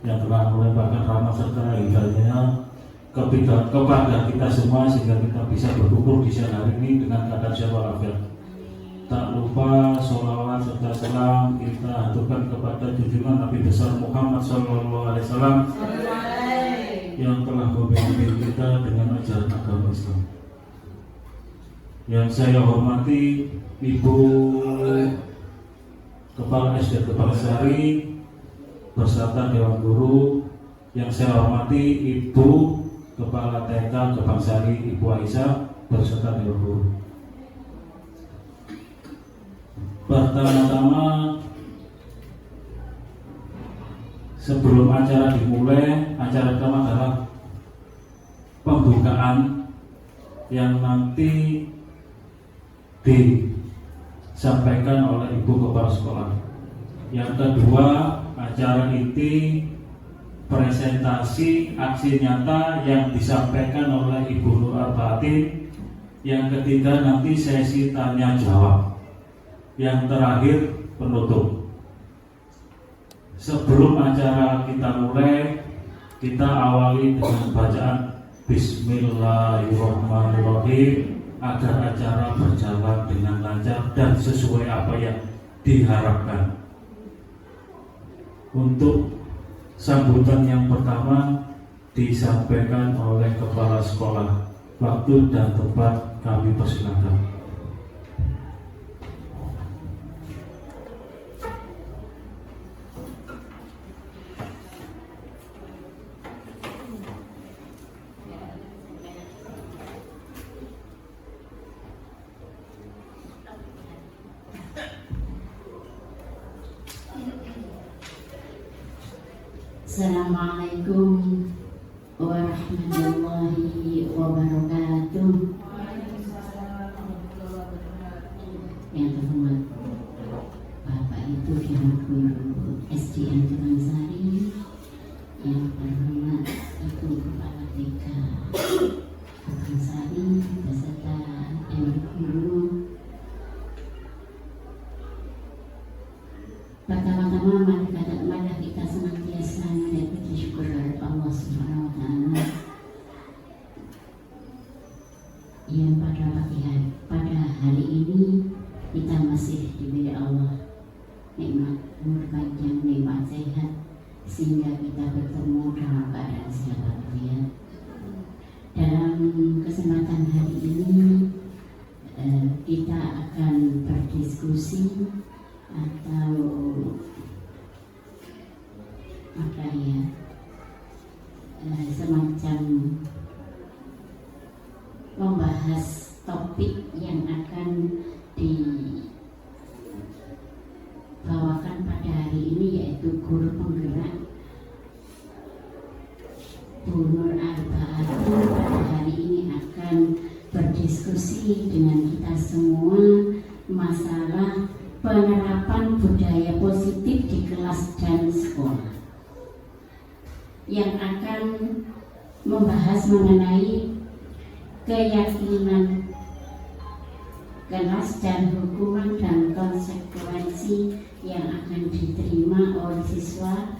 yang telah melimpahkan rahmat serta hidayahnya kepada kita semua sehingga kita bisa berkumpul di siang hari ini dengan keadaan sehat walafiat. Tak lupa sholawat serta salam kita haturkan kepada junjungan Nabi besar Muhammad SAW yang telah membimbing kita dengan ajaran agama Islam. Yang saya hormati Ibu Kepala SD Kebangsari beserta Dewan Guru, yang saya hormati Ibu Kepala TK Kebangsari Ibu Aisyah beserta Dewan Guru. Pertama-tama sebelum acara dimulai, acara pertama adalah pembukaan yang nanti disampaikan oleh Ibu Kepala Sekolah. Yang kedua, acara inti presentasi aksi nyata yang disampaikan oleh Ibu Nur Arbatin. Yang ketiga nanti sesi tanya jawab. Yang terakhir penutup. Sebelum acara kita mulai, kita awali dengan bacaan Bismillahirrahmanirrahim agar acara berjalan dengan lancar dan sesuai apa yang diharapkan. Untuk sambutan yang pertama disampaikan oleh Kepala Sekolah. Waktu dan tempat kami persilakan. Assalamualaikum warahmatullahi wabarakatuh. Yang terhormat Bapak Ibu Dewan Guru SDN Kebangsari, yang terhormat Ibu Kepala TK Kebangsari beserta Dewan Guru. Pertama-tama mari kita senantiasa mengucapkan syukur kepada Allah Subhanahu wa Ta'ala yang pada hari ini kita masih diberi Allah nikmat umur panjang, nikmat sehat, sehingga kita bertemu dalam keadaan sehat walafiat. Dalam kesempatan hari ini kita akan berdiskusi atau semacam membahas topik yang akan dibawakan pada hari ini, yaitu guru penggerak Bu Nur Arbatin. Pada hari ini akan berdiskusi dengan kita semua masalah penerapan budaya positif di kelas dan sekolah, yang akan membahas mengenai keyakinan kelas dan hukuman dan konsekuensi yang akan diterima oleh siswa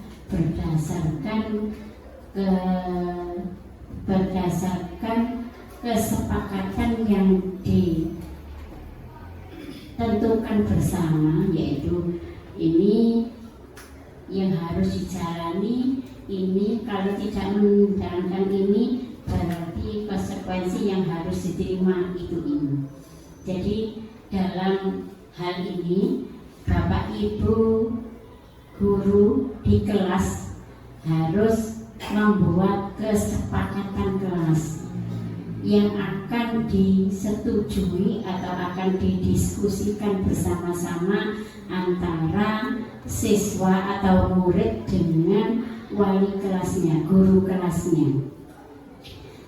berdasarkan kesepakatan yang ditentukan bersama, yaitu ini yang harus dijalani, ini kalau tidak menjalankan ini berarti konsekuensi yang harus diterima itu ini. Jadi dalam hal ini Bapak Ibu guru di kelas harus membuat kesepakatan kelas yang akan disetujui atau akan didiskusikan bersama-sama antara siswa atau murid dengan wali kelasnya, guru kelasnya.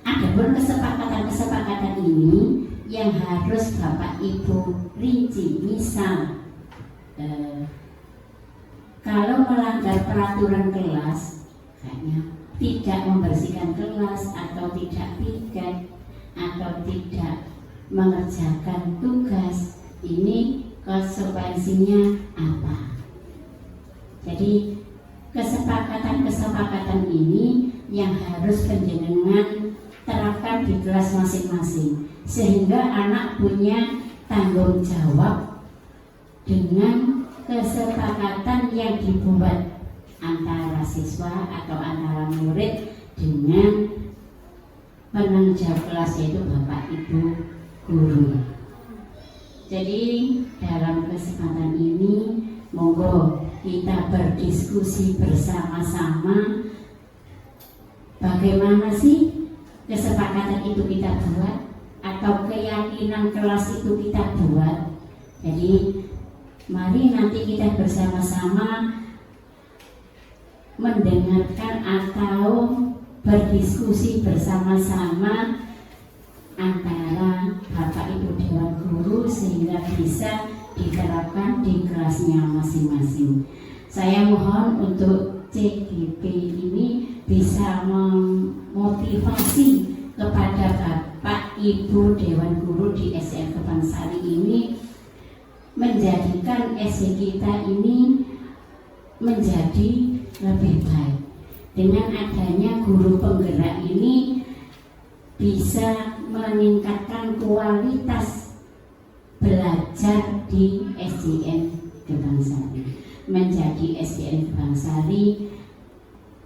Adapun kesepakatan ini yang harus Bapak Ibu rinci. Misal kalau melanggar peraturan kelas, kayaknya tidak membersihkan kelas atau tidak piket atau tidak mengerjakan tugas, ini konsekuensinya apa? Jadi kesepakatan ini yang harus penjenengan terapkan di kelas masing-masing, sehingga anak punya tanggung jawab dengan kesepakatan yang dibuat antara siswa atau antara murid dengan penanggung jawab kelas, yaitu Bapak Ibu guru. Jadi dalam kesempatan ini monggo kita berdiskusi bersama-sama bagaimana sih kesepakatan itu kita buat atau keyakinan kelas itu kita buat. Jadi mari nanti kita bersama-sama mendengarkan atau berdiskusi bersama-sama antara Bapak Ibu Dewan Guru sehingga bisa diterapkan di kelasnya masing-masing. Saya mohon untuk CGP ini bisa memotivasi kepada Bapak Ibu Dewan Guru di SDN Kebangsari ini menjadikan SD kita ini menjadi lebih baik. Dengan adanya guru penggerak ini bisa meningkatkan kualitas belajar di SDN Kebangsari. Menjadi SDN Kebangsari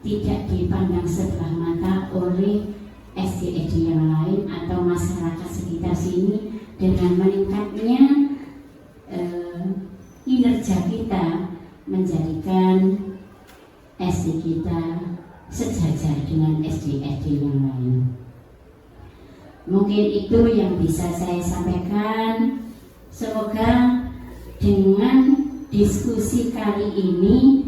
tidak dipandang sebelah mata oleh SD-SD yang lain atau masyarakat sekitar sini. Dengan meningkatnya kinerja kita menjadikan SD kita sejajar dengan SD-SD yang lain. Mungkin itu yang bisa saya sampaikan. Semoga dengan diskusi kali ini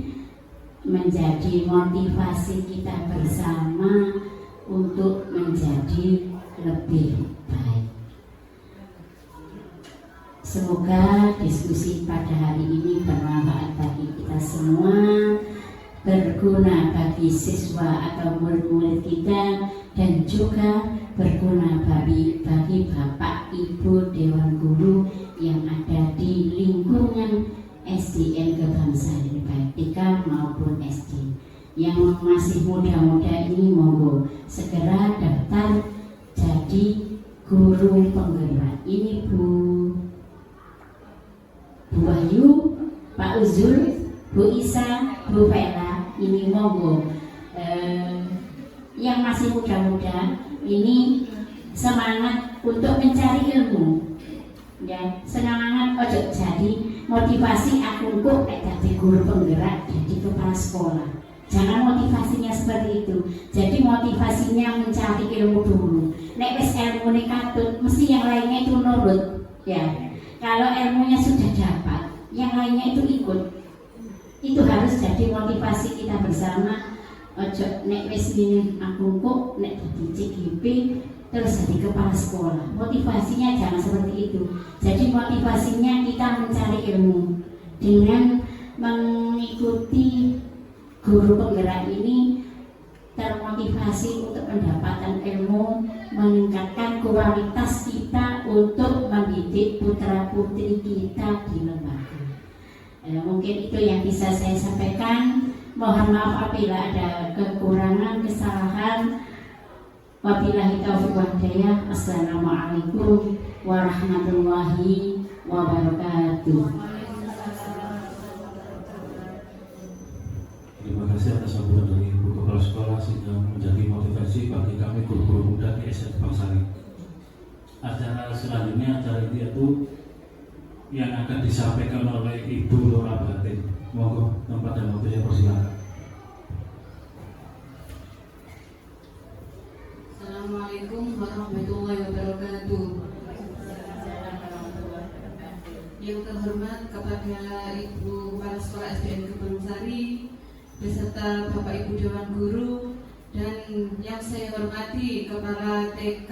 menjadi motivasi kita bersama untuk menjadi lebih baik. Semoga diskusi pada hari ini bermanfaat bagi kita semua, berguna bagi siswa atau murid-murid kita, dan juga berguna bagi Bapak Ibu Dewan Guru yang ada di lingkungan SDN Kebangsari baik TK maupun SD. Yang masih muda-muda ini monggo segera daftar jadi guru penggerak. Ini Bu Ayu, Pak Uzul, Bu Isa, Bu Vela, ini monggo yang masih muda-muda ini semangat untuk mencari ilmu, ya, semangat ojo jadi motivasi aku kok jadi guru penggerak, jadi kepala sekolah. Jangan motivasinya seperti itu. Jadi motivasinya mencari ilmu dulu. Nek wis ilmu katut, mesti yang lainnya itu nurut, ya. Kalau ilmunya sudah dapat, yang lainnya itu ikut. Itu harus jadi motivasi kita bersama. Ojo nek wis ini aku kok nek dadi CGP terus jadi kepala sekolah. Motivasinya jangan seperti itu. Jadi motivasinya kita mencari ilmu dengan mengikuti guru penggerak ini, termotivasi untuk mendapatkan ilmu, meningkatkan kualitas kita untuk mendidik putra putri kita di lembaga. Mungkin itu yang bisa saya sampaikan. Mohon maaf apabila ada kekurangan, kesalahan. Wabillahi taufiq wal hidayah. Assalamualaikum warahmatullahi wabarakatuh. Terima kasih atas sambutan dari Ibu Kepala Sekolah sehingga menjadi motivasi bagi kami guru-guru muda di SDN Kebangsari. Acara selanjutnya, acara ini itu yang akan disampaikan oleh Ibu Lora Batin. Monggo tempat dan waktunya persilakan. Assalamualaikum warahmatullahi wabarakatuh. Yang terhormat kepada Ibu Kepala Sekolah SDN Kebangsari beserta Bapak Ibu Dewan Guru, dan yang saya hormati Kepala TK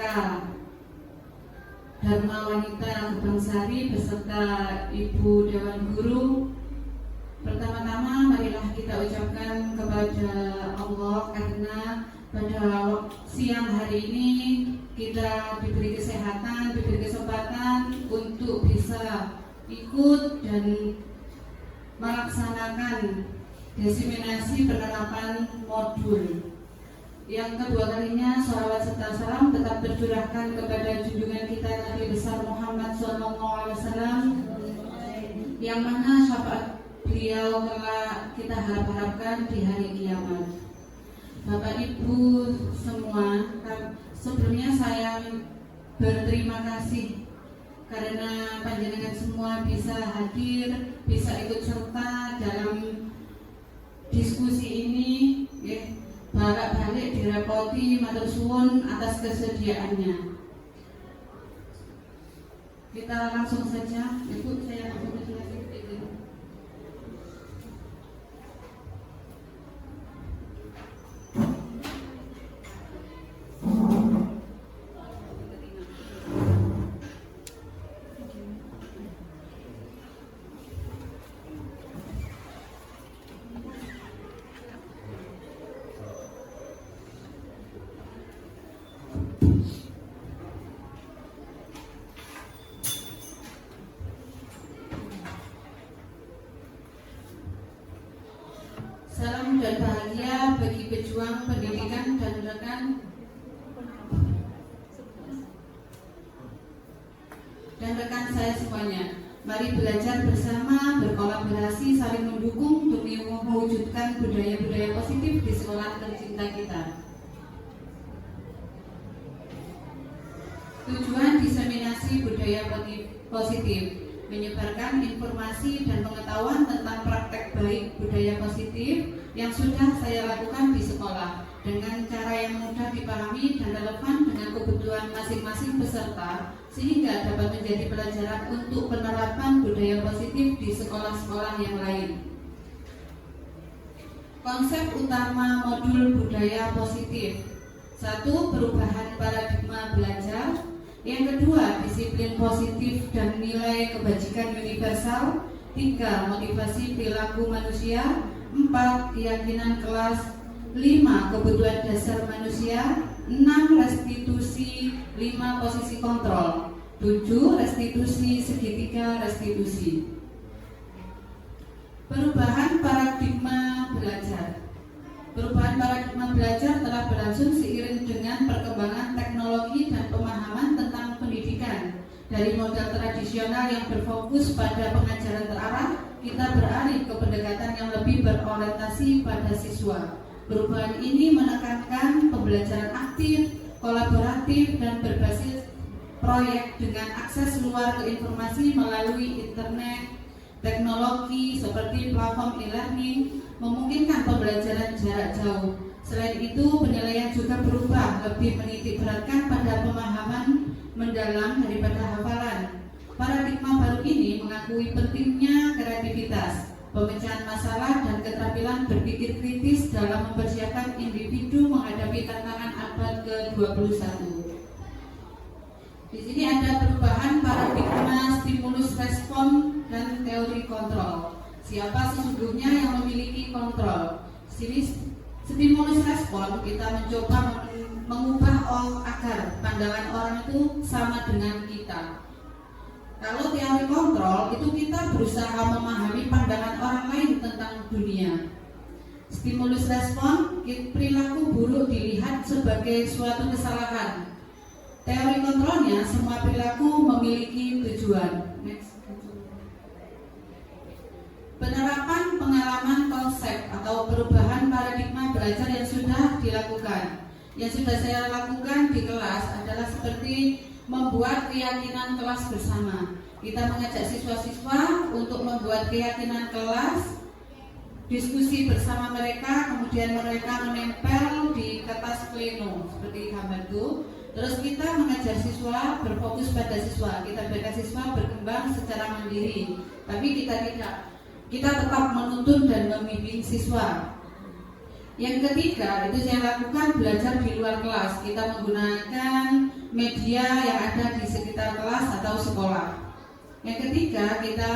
Dharma Wanita Kebangsari beserta Ibu Dewan Guru. Pertama-tama marilah kita ucapkan kepada Allah karena pada siang hari ini kita diberi kesehatan, diberi kesempatan untuk bisa ikut dan melaksanakan diseminasi penerapan modul. Yang kedua kalinya sholawat serta salam tetap tercurahkan kepada junjungan kita Nabi besar Muhammad SAW, yang mana syafaat beliau telah kita harapkan di hari kiamat. Bapak Ibu semua, sebelumnya saya berterima kasih karena panjenengan semua bisa hadir, bisa ikut serta dalam diskusi ini, ya. Balik direpoti, matur suwun atas kesediaannya. Kita langsung saja, Ibu, saya langsung menjelaskan. Salam dan bahagia bagi pejuang pendidikan dan rekan saya semuanya. Mari belajar bersama, berkolaborasi, saling mendukung demi mewujudkan budaya-budaya positif di sekolah tercinta kita. Tujuan diseminasi budaya positif: menyebarkan informasi dan pengetahuan tentang praktek baik budaya positif yang sudah saya lakukan di sekolah dengan cara yang mudah dipahami dan relevan dengan kebutuhan masing-masing peserta, sehingga dapat menjadi pelajaran untuk penerapan budaya positif di sekolah-sekolah yang lain. Konsep utama modul budaya positif: 1. Perubahan paradigma belajar. Yang kedua, disiplin positif dan nilai kebajikan universal. 3. Motivasi perilaku manusia. 4. Keyakinan kelas. 5. Kebutuhan dasar manusia. 6. Restitusi. 5. Posisi kontrol. 7. Restitusi segitiga restitusi. Perubahan paradigma belajar. Perubahan paradigma belajar telah berlangsung seiring dengan perkembangan teknologi dan pemahaman tentang pendidikan. Dari model tradisional yang berfokus pada pengajaran terarah, kita beralih ke pendekatan yang lebih berorientasi pada siswa. Perubahan ini menekankan pembelajaran aktif, kolaboratif, dan berbasis proyek dengan akses luar ke informasi melalui internet. Teknologi seperti platform e-learning memungkinkan pembelajaran jarak jauh. Selain itu, penilaian juga berubah, lebih menitik beratkan pada pemahaman mendalam daripada hafalan. Paradigma baru ini mengakui pentingnya kreativitas, pemecahan masalah, dan keterampilan berpikir kritis dalam mempersiapkan individu menghadapi tantangan abad ke-21. Di sini ada perubahan paradigma stimulus respon dan teori kontrol. Siapa sesungguhnya yang memiliki kontrol? Sini stimulus respon, kita mencoba mengubah agar pandangan orang itu sama dengan kita. Kalau teori kontrol itu kita berusaha memahami pandangan orang lain tentang dunia. Stimulus respon, perilaku buruk dilihat sebagai suatu kesalahan. Teori kontrolnya, semua perilaku memiliki tujuan. Penerapan pengalaman konsep atau perubahan paradigma belajar yang sudah dilakukan. Yang sudah saya lakukan di kelas adalah seperti membuat keyakinan kelas bersama. Kita mengajak siswa-siswa untuk membuat keyakinan kelas, diskusi bersama mereka, kemudian mereka menempel di kertas pleno seperti gambar itu. Terus kita mengajar siswa, berfokus pada siswa. Kita biarkan siswa berkembang secara mandiri, tapi kita tidak. Kita tetap menuntun dan membimbing siswa. Yang ketiga, itu saya lakukan belajar di luar kelas. Kita menggunakan media yang ada di sekitar kelas atau sekolah. Yang ketiga, kita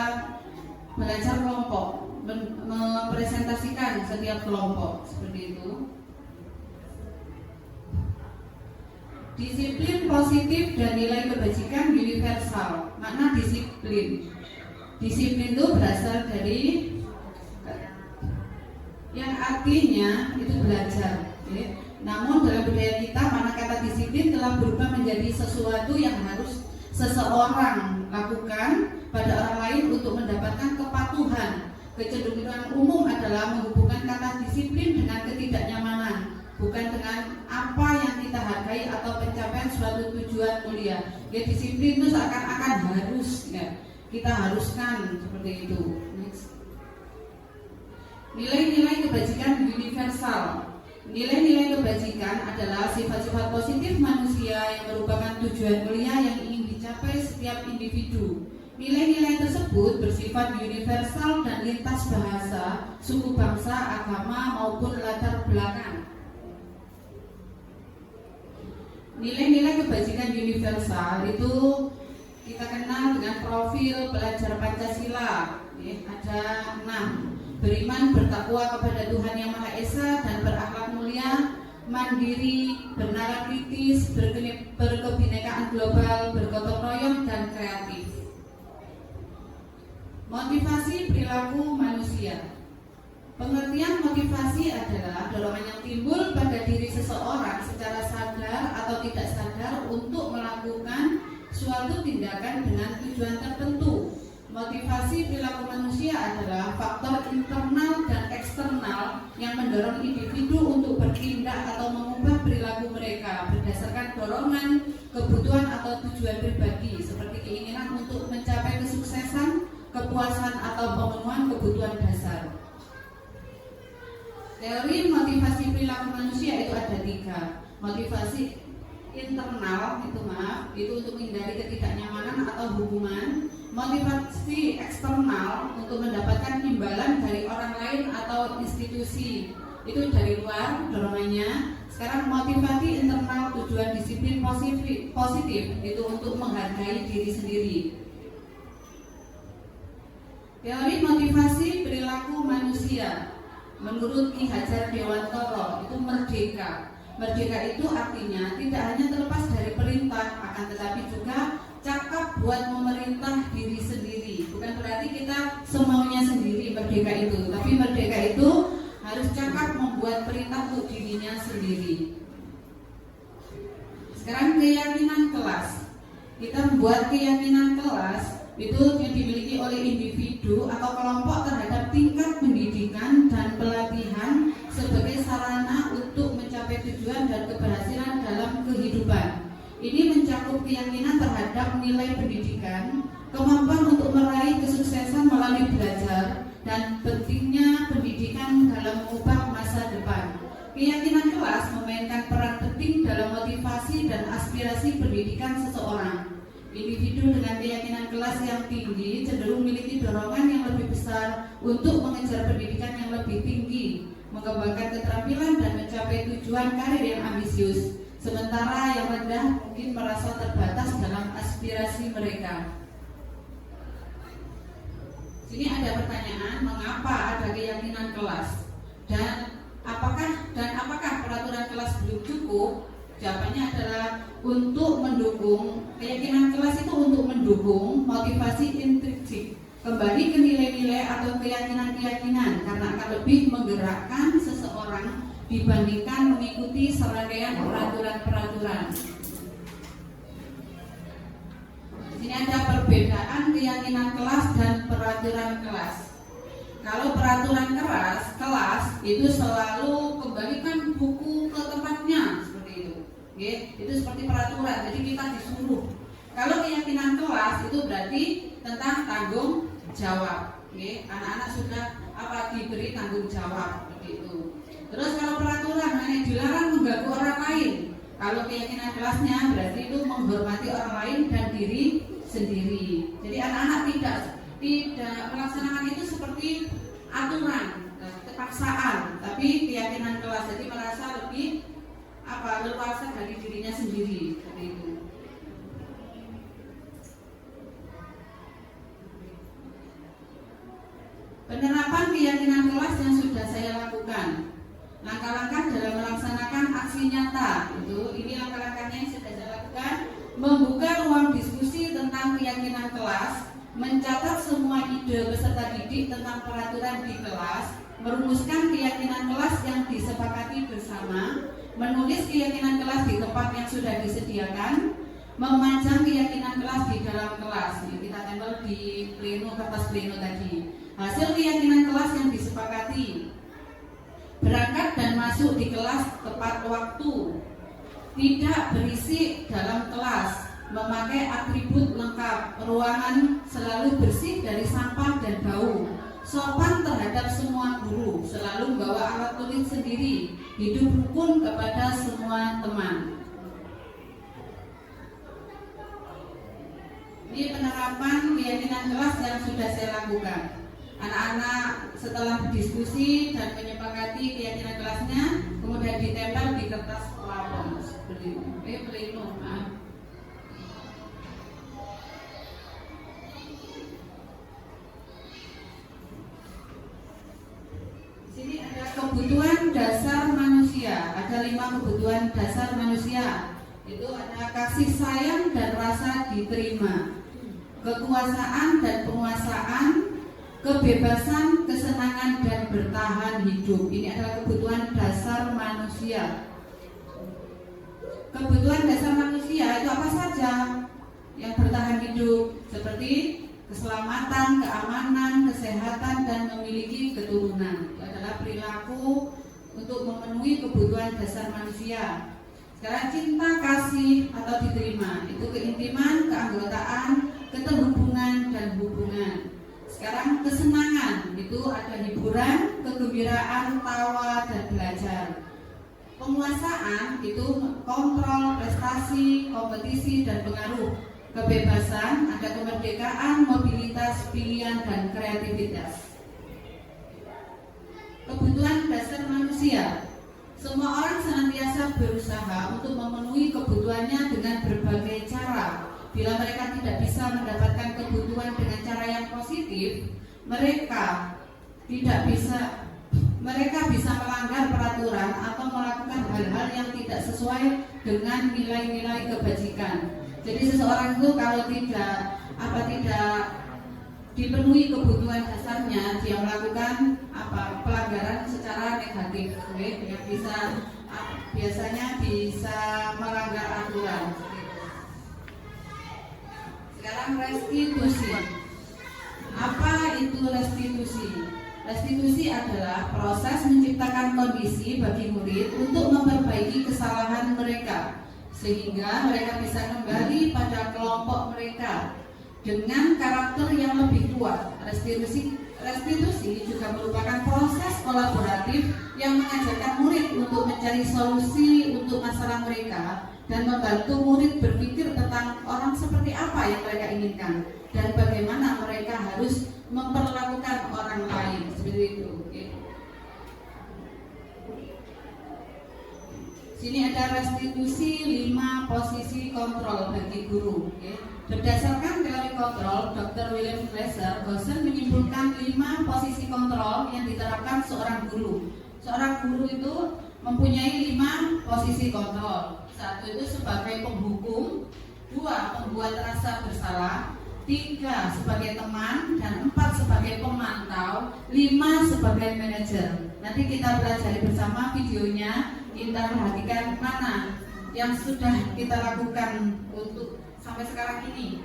belajar kelompok, mempresentasikan setiap kelompok seperti itu. Disiplin positif dan nilai kebajikan universal. Makna disiplin. Disiplin itu berasal dari artinya itu belajar. Namun dalam budaya kita mana kata disiplin telah berubah menjadi sesuatu yang harus seseorang lakukan pada orang lain untuk mendapatkan kepatuhan. Kecenderungan umum adalah menghubungkan kata disiplin dengan ketidaknyamanan, bukan dengan apa yang kita hargai atau pencapaian suatu tujuan mulia. Ya, disiplin itu seakan-akan harus, ya, kita haruskan seperti itu. Next. Nilai-nilai kebajikan universal. Nilai-nilai kebajikan adalah sifat-sifat positif manusia yang merupakan tujuan mulia yang ingin dicapai setiap individu. Nilai-nilai tersebut bersifat universal dan lintas bahasa, suku bangsa, agama maupun latar belakang. Nilai-nilai kebajikan universal itu kita kenal dengan profil pelajar Pancasila. Ada 6. Beriman, bertakwa kepada Tuhan Yang Maha Esa dan berakhlak mulia, mandiri, bernalar kritis, berkebinekaan global, bergotong royong dan kreatif. Motivasi perilaku manusia. Pengertian motivasi adalah dorongan yang timbul pada diri seseorang secara sadar atau tidak sadar untuk melakukan suatu tindakan dengan tujuan tertentu. Motivasi perilaku manusia adalah faktor internal dan eksternal yang mendorong individu untuk bertindak atau mengubah perilaku mereka berdasarkan dorongan, kebutuhan atau tujuan pribadi seperti keinginan untuk mencapai kesuksesan, kepuasan atau pemenuhan kebutuhan dasar. Teori motivasi perilaku manusia itu ada 3. Motivasi internal itu untuk menghindari ketidaknyamanan atau hubungan. Motivasi eksternal untuk mendapatkan imbalan dari orang lain atau institusi, itu dari luar dorongannya. Sekarang motivasi internal tujuan disiplin positif itu untuk menghargai diri sendiri. Teori motivasi perilaku manusia menurut Ki Hajar Dewantara itu merdeka. Merdeka itu artinya tidak hanya terlepas dari perintah, akan tetapi juga cakap buat memerintah diri sendiri. Bukan berarti kita semaunya sendiri merdeka itu, tapi merdeka itu harus cakap membuat perintah untuk dirinya sendiri. Sekarang keyakinan kelas. Kita membuat keyakinan kelas itu yang dimiliki oleh individu atau kelompok terhadap tingkat pendidikan dan pelatihan sebagai sarana untuk mencapai tujuan dan keberhasilan dalam kehidupan. Ini mencakup keyakinan terhadap nilai pendidikan, kemampuan untuk meraih kesuksesan melalui belajar, dan pentingnya pendidikan dalam mengubah masa depan. Keyakinan kelas memainkan peran penting dalam motivasi dan aspirasi pendidikan seseorang. Individu dengan keyakinan kelas yang tinggi cenderung memiliki dorongan yang lebih besar untuk mengejar pendidikan yang lebih tinggi, mengembangkan keterampilan dan mencapai tujuan karir yang ambisius. Sementara yang rendah mungkin merasa terbatas dalam aspirasi mereka. Sini ada pertanyaan, mengapa ada keyakinan kelas dan apakah peraturan kelas belum cukup? Jawabannya adalah untuk mendukung keyakinan kelas itu untuk mendukung motivasi intrinsik, kembali ke nilai-nilai atau keyakinan-keyakinan karena akan lebih menggerakkan seseorang dibandingkan mengikuti serangkaian peraturan-peraturan. Di sini ada perbedaan keyakinan kelas dan peraturan kelas. Kalau peraturan kelas itu selalu kembalikan buku ke tempatnya seperti itu. Oke, itu seperti peraturan. Jadi kita disuruh. Kalau keyakinan kelas itu berarti tentang tanggung jawab. Oke, anak-anak sudah diberi tanggung jawab seperti itu. Terus kalau peraturan hanya dilarang mengganggu orang lain. Kalau keyakinan kelasnya berarti itu menghormati orang lain dan diri sendiri. Jadi anak-anak tidak melaksanakan itu seperti aturan, kepaksaan, tapi keyakinan kelas. Jadi merasa lebih leluasa dari dirinya sendiri seperti itu. Penerapan keyakinan kelas yang sudah saya lakukan. Langkah-langkah dalam melaksanakan aksi nyata ini langkah-langkahnya yang sudah saya lakukan. Membuka ruang diskusi tentang keyakinan kelas, mencatat semua ide peserta didik tentang peraturan di kelas, merumuskan keyakinan kelas yang disepakati bersama, menulis keyakinan kelas di tempat yang sudah disediakan, memajang keyakinan kelas di dalam kelas. Yang kita tempel di pleno, kertas pleno tadi. Hasil keyakinan kelas yang disepakati, berangkat dan masuk di kelas tepat waktu, tidak berisik dalam kelas, memakai atribut lengkap, ruangan selalu bersih dari sampah dan bau, sopan terhadap semua guru, selalu membawa alat tulis sendiri, hidup rukun kepada semua teman. Ini penerapan keyakinan kelas yang sudah saya lakukan. Anak-anak setelah berdiskusi dan menyepakati keyakinan kelasnya, kemudian ditempel di kertas pelapon seperti itu. Pleno, maaf. Di sini ada kebutuhan dasar manusia. Ada 5 kebutuhan dasar manusia. Itu ada kasih sayang dan rasa diterima, kekuasaan dan penguasaan, kebebasan, kesenangan dan bertahan hidup. Ini adalah kebutuhan dasar manusia. Kebutuhan dasar manusia itu apa saja yang bertahan hidup? Seperti keselamatan, keamanan, kesehatan dan memiliki keturunan. Itu adalah perilaku untuk memenuhi kebutuhan dasar manusia. Sekarang cinta, kasih atau diterima, itu keintiman, keanggotaan, keterhubungan dan hubungan. Sekarang kesenangan, itu ada hiburan, kegembiraan, tawa dan belajar. Penguasaan itu kontrol, prestasi, kompetisi dan pengaruh. Kebebasan ada kemerdekaan, mobilitas, pilihan dan kreativitas. Kebutuhan dasar manusia. Semua orang senantiasa berusaha untuk memenuhi kebutuhannya dengan berbagai cara. Bila mereka tidak bisa mendapatkan kebutuhan dengan cara yang positif, mereka bisa melanggar peraturan atau melakukan hal-hal yang tidak sesuai dengan nilai-nilai kebajikan. Jadi seseorang itu kalau tidak dipenuhi kebutuhan dasarnya, dia melakukan pelanggaran secara negatif, yang biasanya bisa melanggar aturan. Sekarang restitusi. Apa itu restitusi? Restitusi adalah proses menciptakan kondisi bagi murid untuk memperbaiki kesalahan mereka, sehingga mereka bisa kembali pada kelompok mereka dengan karakter yang lebih kuat. Restitusi juga merupakan proses kolaboratif yang mengajarkan murid untuk mencari solusi untuk masalah mereka dan membantu murid berpikir tentang orang seperti apa yang mereka inginkan dan bagaimana mereka harus memperlakukan orang lain, seperti itu. Sini ada restitusi 5 posisi kontrol bagi guru. Berdasarkan teori kontrol, Dr. William Glasser, Gosen menyimpulkan 5 posisi kontrol yang diterapkan seorang guru. Seorang guru itu mempunyai 5 posisi kontrol. 1 itu sebagai penghukum, 2 pembuat rasa bersalah, 3 sebagai teman, dan 4 sebagai pemantau, 5 sebagai manajer. Nanti kita pelajari bersama videonya, kita perhatikan mana yang sudah kita lakukan untuk sampai sekarang ini.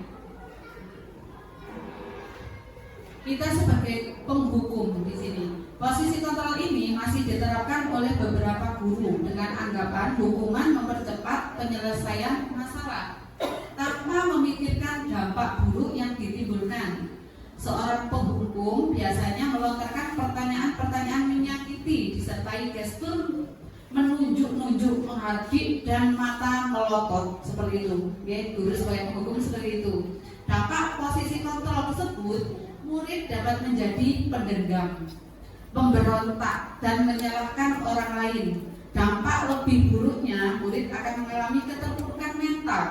Kita sebagai penghukum di sini. Posisi kontrol ini masih diterapkan oleh beberapa guru dengan anggapan hukuman mempercepat penyelesaian masalah tanpa memikirkan dampak buruk yang ditimbulkan. Seorang penghukum biasanya melontarkan pertanyaan-pertanyaan menyakiti disertai gestur menunjuk-nunjuk, menghardik dan mata melotot seperti itu. Guru sebagai penghukum seperti itu. Dampak posisi kontrol tersebut, murid dapat menjadi pendendam, pemberontak dan menyalahkan orang lain. Dampak lebih buruknya, murid akan mengalami keterpurukan mental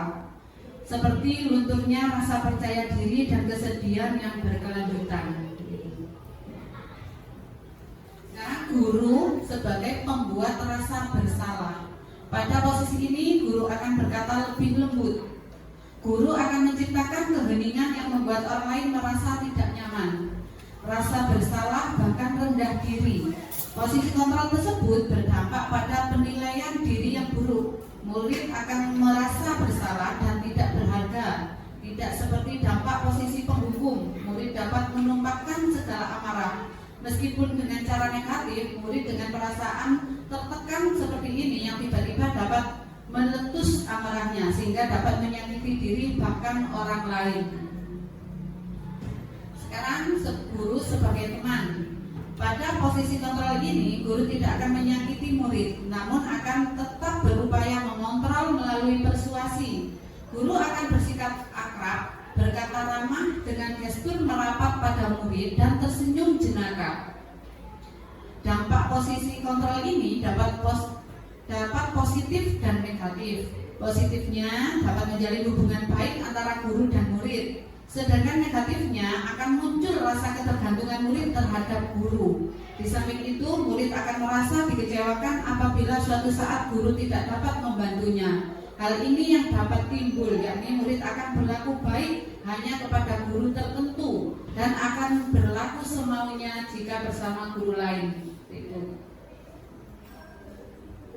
seperti lunturnya rasa percaya diri dan kesedihan yang berkelanjutan. Sekarang guru sebagai pembuat rasa bersalah. Pada posisi ini guru akan berkata lebih lembut. Guru akan menciptakan keheningan yang membuat orang lain merasa tidak nyaman. rasa bersalah, bahkan rendah diri. Posisi kontrol tersebut berdampak pada penilaian diri yang buruk. Murid akan merasa bersalah dan tidak berharga. Tidak seperti dampak posisi penghukum, murid dapat menumpahkan segala amarah. Meskipun dengan cara negatif, murid dengan perasaan tertekan seperti ini yang tiba-tiba dapat meletus amarahnya sehingga dapat menyakiti diri bahkan orang lain. Sekarang guru sebagai teman. Pada posisi kontrol ini, guru tidak akan menyakiti murid, namun akan tetap berupaya mengontrol melalui persuasi. Guru akan bersikap akrab, berkata ramah dengan gestur merapat pada murid dan tersenyum jenaka. Dampak posisi kontrol ini dapat positif dan negatif. Positifnya dapat menjalin hubungan baik antara guru dan murid. Sedangkan negatifnya akan muncul rasa ketergantungan murid terhadap guru. Di samping itu, murid akan merasa dikecewakan apabila suatu saat guru tidak dapat membantunya. Hal ini yang dapat timbul, yakni murid akan berlaku baik hanya kepada guru tertentu dan akan berlaku semaunya jika bersama guru lain.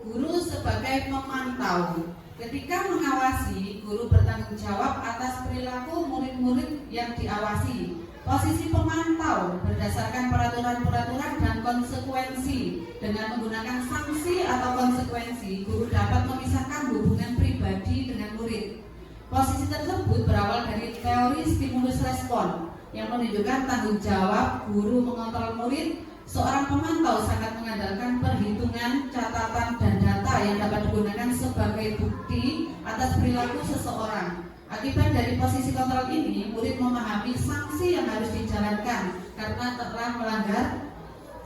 Guru sebagai pemantau. Ketika mengawasi, guru bertanggung jawab atas perilaku murid-murid yang diawasi. Posisi pemantau berdasarkan peraturan-peraturan dan konsekuensi. Dengan menggunakan sanksi atau konsekuensi, guru dapat memisahkan hubungan pribadi dengan murid. Posisi tersebut berawal dari teori stimulus respon yang menunjukkan tanggung jawab guru mengontrol murid. Seorang pemantau sangat mengandalkan perhitungan, catatan, dan data yang dapat digunakan sebagai bukti atas perilaku seseorang. Akibat dari posisi kontrol ini, murid memahami sanksi yang harus dijalankan karena telah melanggar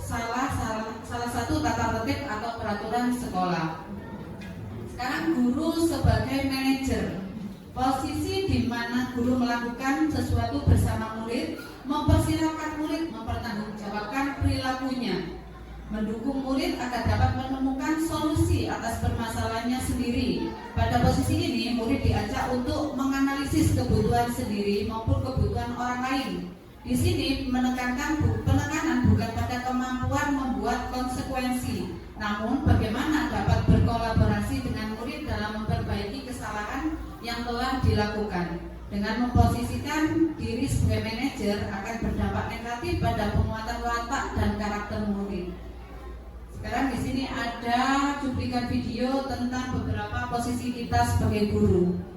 salah satu tata tertib atau peraturan sekolah. Sekarang guru sebagai manajer. Posisi di mana guru melakukan sesuatu bersama murid, mempersilahkan murid mempertanggungjawabkan perilakunya, mendukung murid agar dapat menemukan solusi atas permasalahannya sendiri. Pada posisi ini, murid diajak untuk menganalisis kebutuhan sendiri maupun kebutuhan orang lain. Di sini penekanan bukan pada kemampuan membuat konsekuensi, namun bagaimana dapat berkolaborasi dengan murid dalam memperbaiki kesalahan yang telah dilakukan. Dengan memposisikan diri sebagai manajer akan berdampak negatif pada penguatan watak dan karakter murid. Sekarang di sini ada cuplikan video tentang beberapa posisi kita sebagai guru.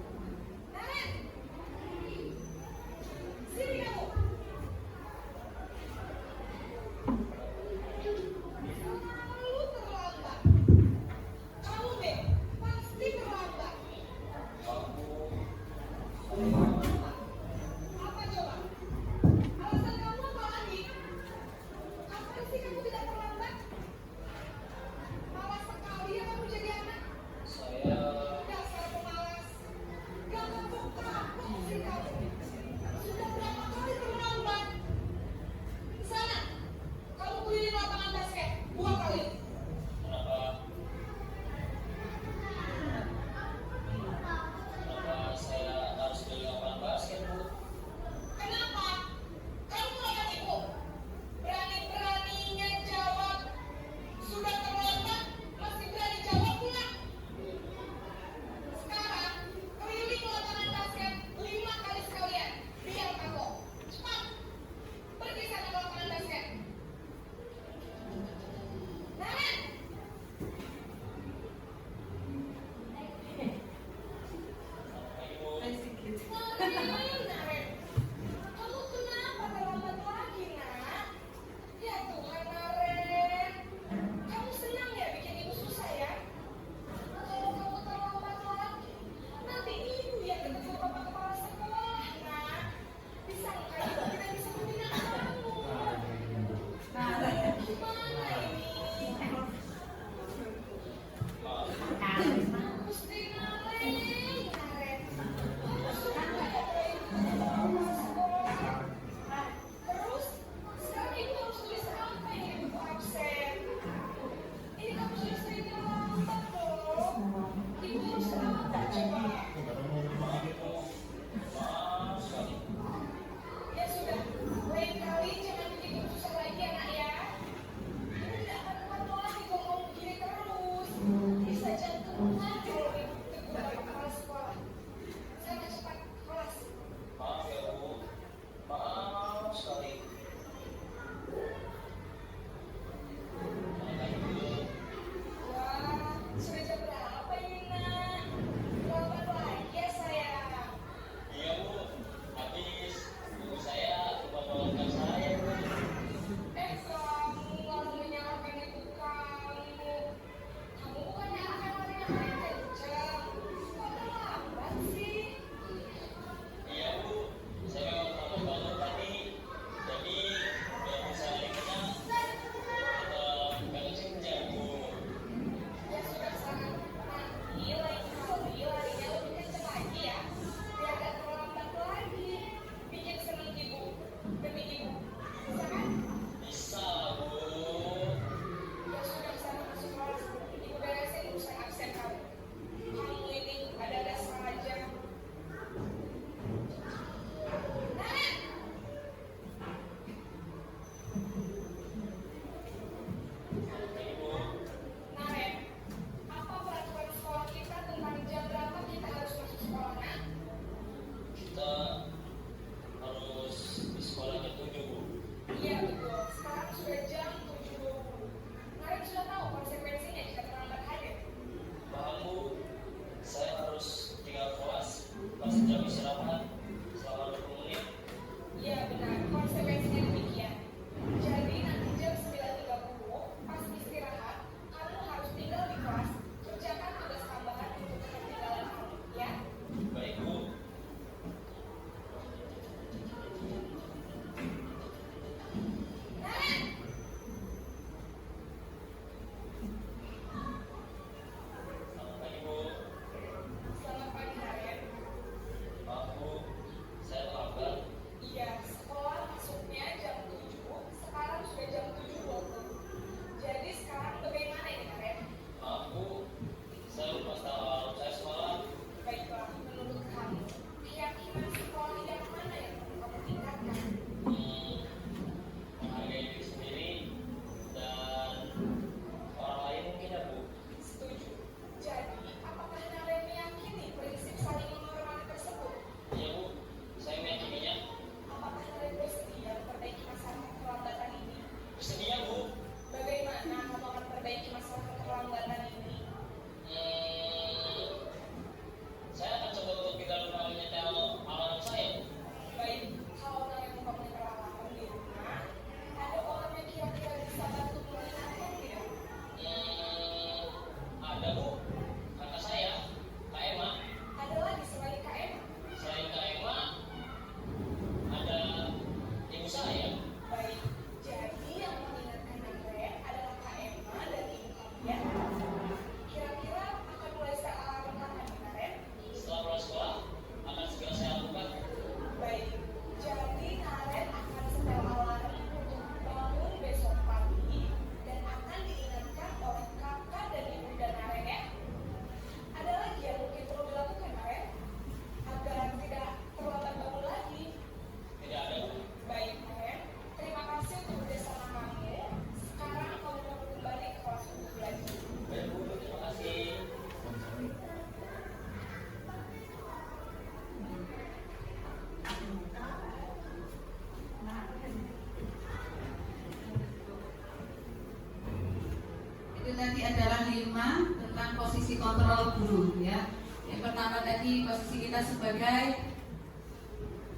kontrol guru ya. Yang pertama tadi posisi kita sebagai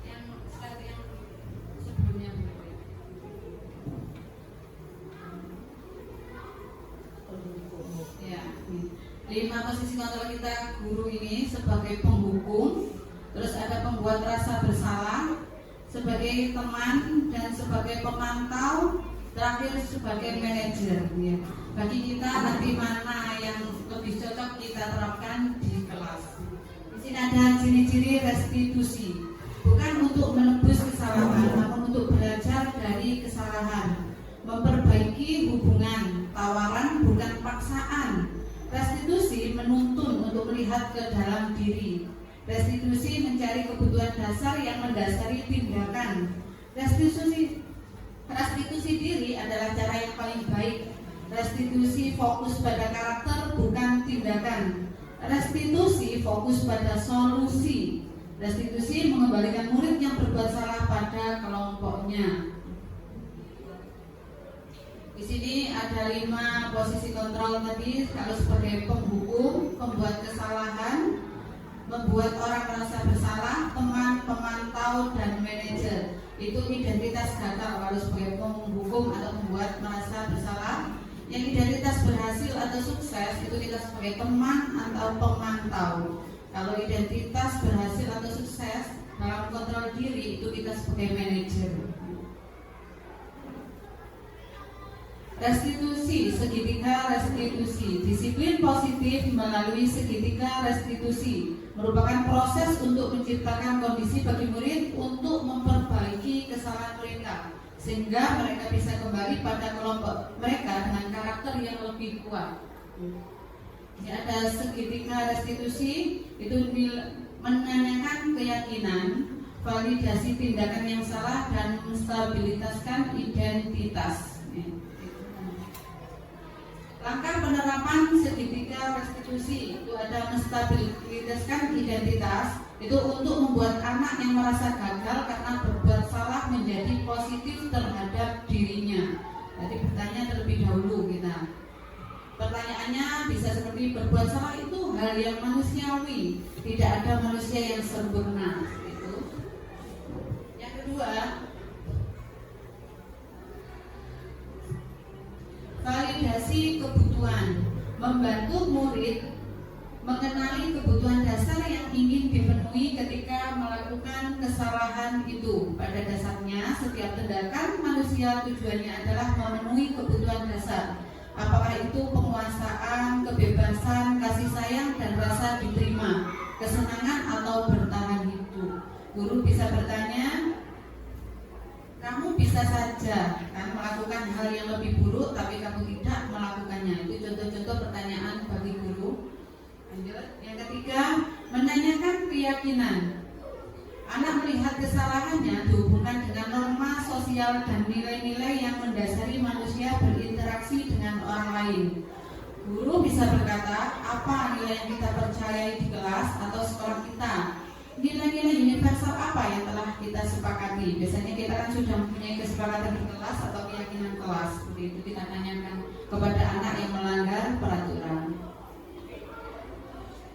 yang sebelumnya ya. 5 posisi kontrol kita guru ini sebagai penghukum, terus ada pembuat rasa bersalah, sebagai teman dan sebagai pemantau, terakhir sebagai manajer ya. Bagi kita nanti mana yang lebih cocok kita terapkan di kelas. Di sini ada ciri-ciri restitusi, bukan untuk menebus kesalahan, namun untuk belajar dari kesalahan, memperbaiki hubungan, tawaran bukan paksaan. Restitusi menuntun untuk melihat ke dalam diri. Restitusi mencari kebutuhan dasar yang mendasari tindakan. Restitusi diri adalah cara yang paling baik. Restitusi fokus pada karakter bukan tindakan. Restitusi fokus pada solusi. Restitusi mengembalikan murid yang berbuat salah pada kelompoknya. Di sini ada 5 posisi kontrol tadi. Kalau sebagai penghukum, pembuat kesalahan, membuat orang merasa bersalah, teman, pemantau, dan manajer. Itu identitas gagal kalau sebagai penghukum atau membuat merasa bersalah. Yang identitas berhasil atau sukses itu kita sebagai teman atau pemantau. Kalau identitas berhasil atau sukses dalam kontrol diri itu kita sebagai manajer. Restitusi, segitiga restitusi. Disiplin positif melalui segitiga restitusi merupakan proses untuk menciptakan kondisi bagi murid untuk memperbaiki kesalahan mereka, sehingga mereka bisa kembali pada kelompok mereka dengan karakter yang lebih kuat. Jadi ada segitiga restitusi, itu menanyakan keyakinan, validasi tindakan yang salah, dan menstabilitaskan identitas. Langkah penerapan segitiga restitusi itu ada menstabilitaskan identitas, itu untuk membuat anak yang merasa gagal karena berbuat salah menjadi positif terhadap dirinya. Jadi bertanya terlebih dahulu kita. Pertanyaannya bisa seperti, berbuat salah itu hal yang manusiawi, tidak ada manusia yang sempurna. Itu. Yang kedua, validasi kebutuhan, membantu murid mengenali kebutuhan dasar yang ingin dipenuhi ketika melakukan kesalahan itu. Pada dasarnya, setiap tindakan manusia tujuannya adalah memenuhi kebutuhan dasar. Apakah itu penguasaan, kebebasan, kasih sayang, dan rasa diterima, kesenangan atau bertahan hidup. Guru bisa bertanya, kamu bisa saja kan melakukan hal yang lebih buruk, tapi kamu tidak melakukannya. Itu contoh-contoh pertanyaan bagi guru. Lanjut. Yang ketiga, menanyakan keyakinan. Anak melihat kesalahannya dihubungkan dengan norma sosial dan nilai-nilai yang mendasari manusia berinteraksi dengan orang lain. Guru bisa berkata, apa nilai yang kita percayai di kelas atau sekolah kita? Nilai-nilai universal apa yang telah kita sepakati? Biasanya kita kan sudah mempunyai kesepakatan di kelas atau keyakinan kelas. Seperti itu kita tanyakan kepada anak yang melanggar peraturan.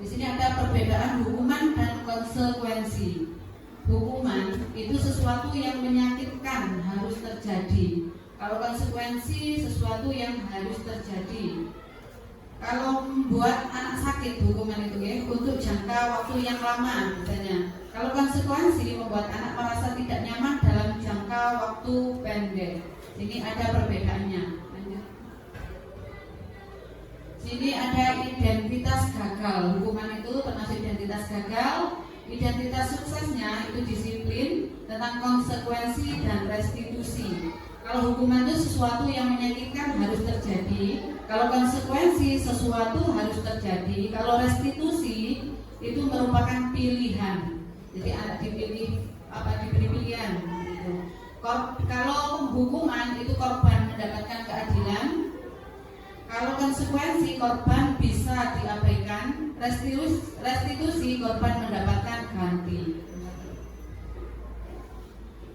Di sini ada perbedaan hukuman dan konsekuensi. Hukuman itu sesuatu yang menyakitkan, harus terjadi. Kalau konsekuensi sesuatu yang harus terjadi. Kalau membuat anak sakit, hukuman itu ya, untuk jangka waktu yang lama misalnya. Kalau konsekuensi membuat anak merasa tidak nyaman dalam jangka waktu pendek. Ini ada perbedaannya. Sini ada identitas gagal. Hukuman itu termasuk identitas gagal. Identitas suksesnya itu disiplin, tentang konsekuensi dan restitusi. Kalau hukuman itu sesuatu yang menyakitkan harus terjadi. Kalau konsekuensi sesuatu harus terjadi. Kalau restitusi itu merupakan pilihan. Jadi anak diberi pilihan. Gitu. Kalau hukuman itu korban mendapatkan keadilan. Kalau konsekuensi korban bisa diabaikan. Restitusi korban mendapatkan ganti.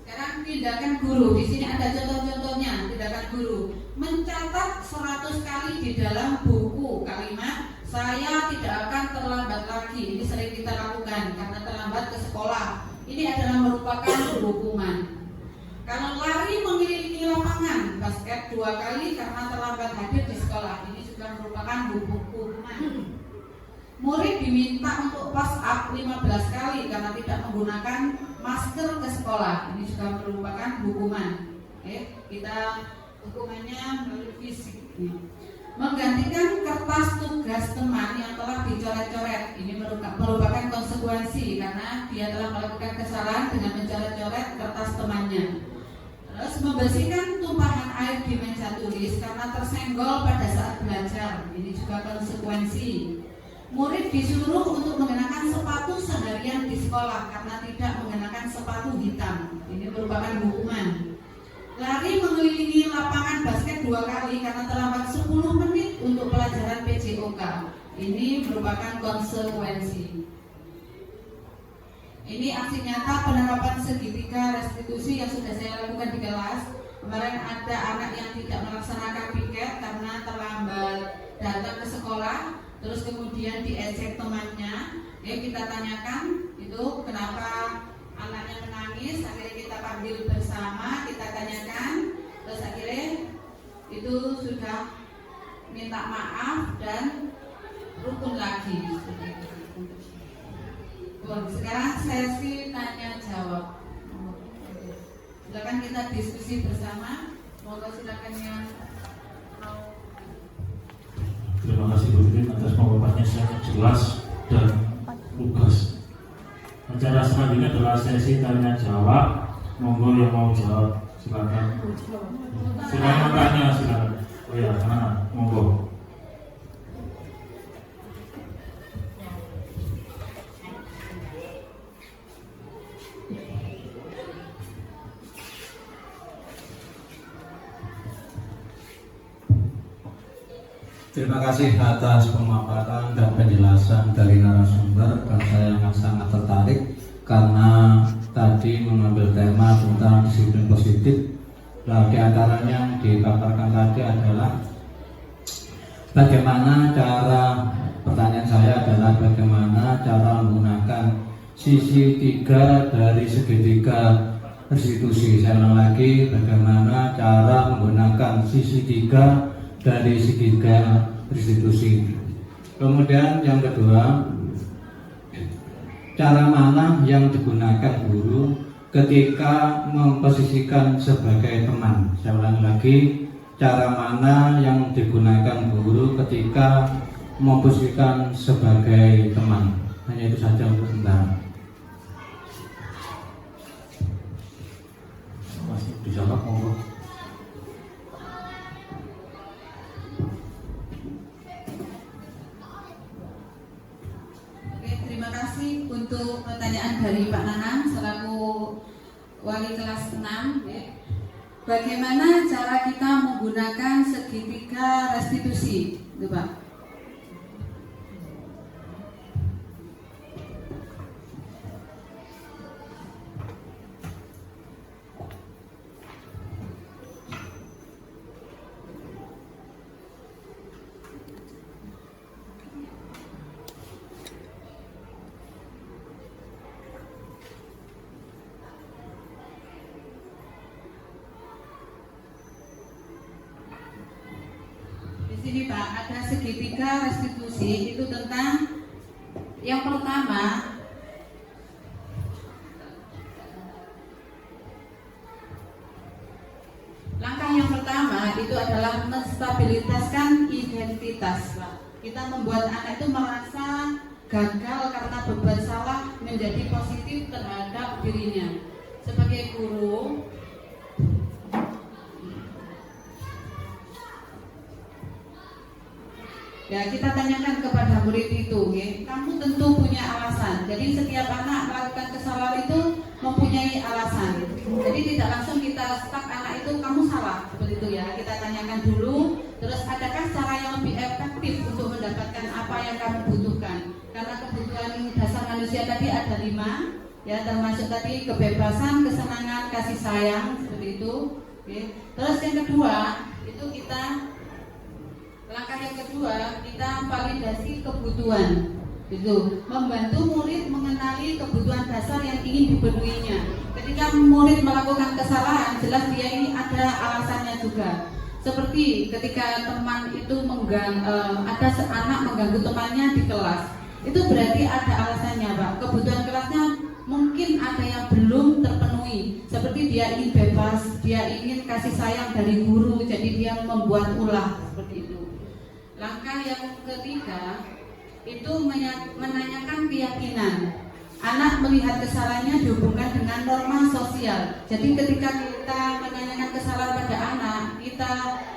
Sekarang tindakan guru. Di sini ada contoh-contohnya tindakan guru. Mencatat 100 kali di dalam buku kalimat saya tidak akan terlambat lagi. Ini sering kita lakukan karena terlambat ke sekolah. Ini adalah merupakan hukuman. Kalau lari mengelilingi lapangan basket 2 kali karena terlambat hadir di sekolah, ini juga merupakan hukuman. Murid diminta untuk push up 15 kali karena tidak menggunakan masker ke sekolah, ini juga merupakan hukuman. Kita hukumannya melalui fisik. Menggantikan kertas tugas teman yang telah dicoret-coret, ini merupakan konsekuensi karena dia telah melakukan kesalahan dengan mencoret-coret kertas temannya. Terus membersihkan tumpahan air di meja tulis karena tersenggol pada saat belajar, ini juga konsekuensi. Murid disuruh untuk mengenakan sepatu seharian di sekolah karena tidak mengenakan sepatu hitam, ini merupakan hukuman. Lari mengelilingi lapangan basket 2 kali karena terlambat 10 menit untuk pelajaran PJOK. Ini merupakan konsekuensi. Ini aksi nyata penerapan segitiga restitusi yang sudah saya lakukan di kelas. Kemarin ada anak yang tidak melaksanakan piket karena terlambat datang ke sekolah, terus kemudian diejek temannya. Kita tanyakan itu kenapa anaknya menangis, akhirnya kita panggil bersama, kita tanyakan, terus akhirnya itu sudah minta maaf dan rukun lagi. Sekarang sesi tanya jawab. Silakan kita diskusi bersama. Monggo silakan yang mau. Terima kasih Bu Titin atas pemaparannya sangat jelas dan lugas. Acara selanjutnya adalah sesi tanya jawab. Monggo yang mau jawab silakan. Silakan tanya silakan. Oh ya, mana? Monggo. Terima kasih atas pemaparan dan penjelasan dari narasumber, dan saya sangat tertarik karena tadi mengambil tema tentang disiplin positif. Nah, di antaranya yang dipaparkan tadi adalah bagaimana cara, pertanyaan saya adalah bagaimana cara menggunakan sisi 3 dari segitiga restitusi. Saya ulang lagi, bagaimana cara menggunakan sisi 3 dari segitiga restitusi. Kemudian yang kedua, cara mana yang digunakan guru ketika memposisikan sebagai teman. Saya ulangi lagi, cara mana yang digunakan guru ketika memposisikan sebagai teman. Hanya itu saja untuk sementara. Masih dijawab monggo. Terima kasih untuk pertanyaan dari Pak Nanang selaku wali kelas 6. Bagaimana cara kita menggunakan segitiga restitusi, itu Pak? Sini Pak, ada segitiga restitusi itu tentang yang pertama, langkah yang pertama itu adalah menstabilitaskan identitas Pak. Kita membuat anak itu merasa gagal karena berbuat salah menjadi positif terhadap dirinya. Sebagai guru, ya, kita tanyakan kepada murid itu, ya, kamu tentu punya alasan. Jadi setiap anak melakukan kesalahan itu mempunyai alasan. Jadi tidak langsung kita stuck anak itu kamu salah, seperti itu ya. Kita tanyakan dulu, terus adakah cara yang lebih efektif untuk mendapatkan apa yang kamu butuhkan? Karena kebutuhan dasar manusia tadi ada 5, ya, termasuk tadi kebebasan, kesenangan, kasih sayang, seperti itu. Oke. Terus yang kedua itu kita Langkah yang kedua, kita validasi kebutuhan. Itu membantu murid mengenali kebutuhan dasar yang ingin dipenuhinya. Ketika murid melakukan kesalahan, jelas dia ini ada alasannya juga. Seperti ketika teman itu ada anak mengganggu temannya di kelas, itu berarti ada alasannya, Pak. Kebutuhan kelasnya mungkin ada yang belum terpenuhi. Seperti dia ingin bebas, dia ingin kasih sayang dari guru, jadi dia membuat ulah seperti itu. Langkah yang ketiga itu menanyakan keyakinan. Anak melihat kesalahannya dihubungkan dengan norma sosial. Jadi ketika kita menanyakan kesalahan pada anak, kita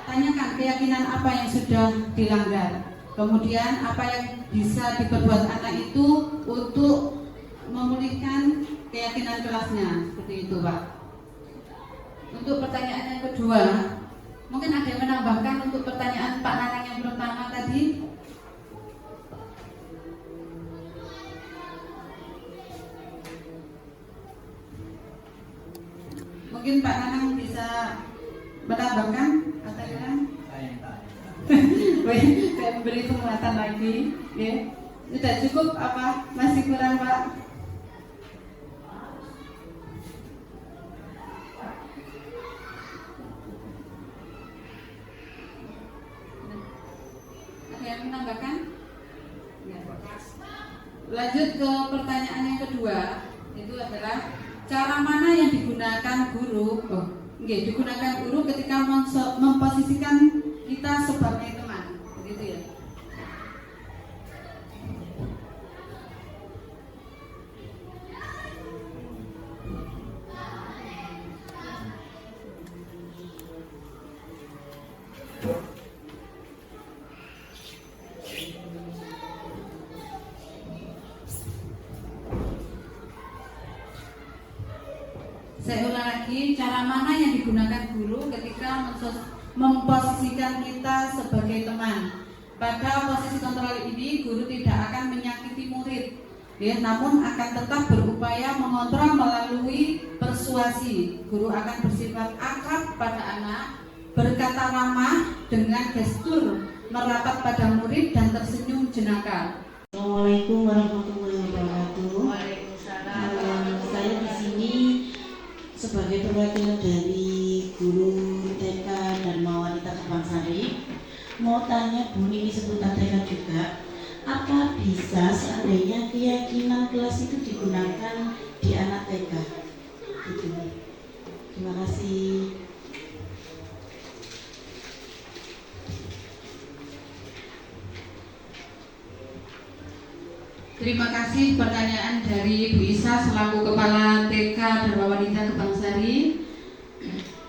tanyakan keyakinan apa yang sudah dilanggar. Kemudian apa yang bisa diperbuat anak itu untuk memulihkan keyakinan kelasnya. Seperti itu, Pak. Untuk pertanyaan yang kedua, mungkin ada yang menambahkan untuk pertanyaan Pak Nanang yang pertama tadi. Mungkin Pak Nanang bisa menambahkan atau gimana? Saya beri penguatan lagi, ya. Sudah cukup apa? Masih kurang, Pak? Ada yang menambahkan? Lanjut ke pertanyaan yang kedua, itu adalah cara mana yang digunakan guru? Digunakan guru ketika memposisikan kita sebagai teman, begitu ya. Saya ulang lagi, cara mana yang digunakan guru ketika memposisikan kita sebagai teman. Pada posisi kontrol ini, guru tidak akan menyakiti murid, ya, namun akan tetap berupaya mengontrol melalui persuasi. Guru akan bersifat akrab pada anak, berkata ramah dengan gestur merapat pada murid dan tersenyum jenaka. Assalamualaikum warahmatullahi wabarakatuh. Waalaikumsalam. Saya di sini sebagai perwakilan dari guru TK Dharma Wanita Kebangsari, mau tanya Bu Nini seputar TK juga, apa bisa seandainya keyakinan kelas itu digunakan di anak TK? Gitu. Terima kasih. Terima kasih pertanyaan dari Bu Isa selaku Kepala TK Dharma Wanita Kebangsari.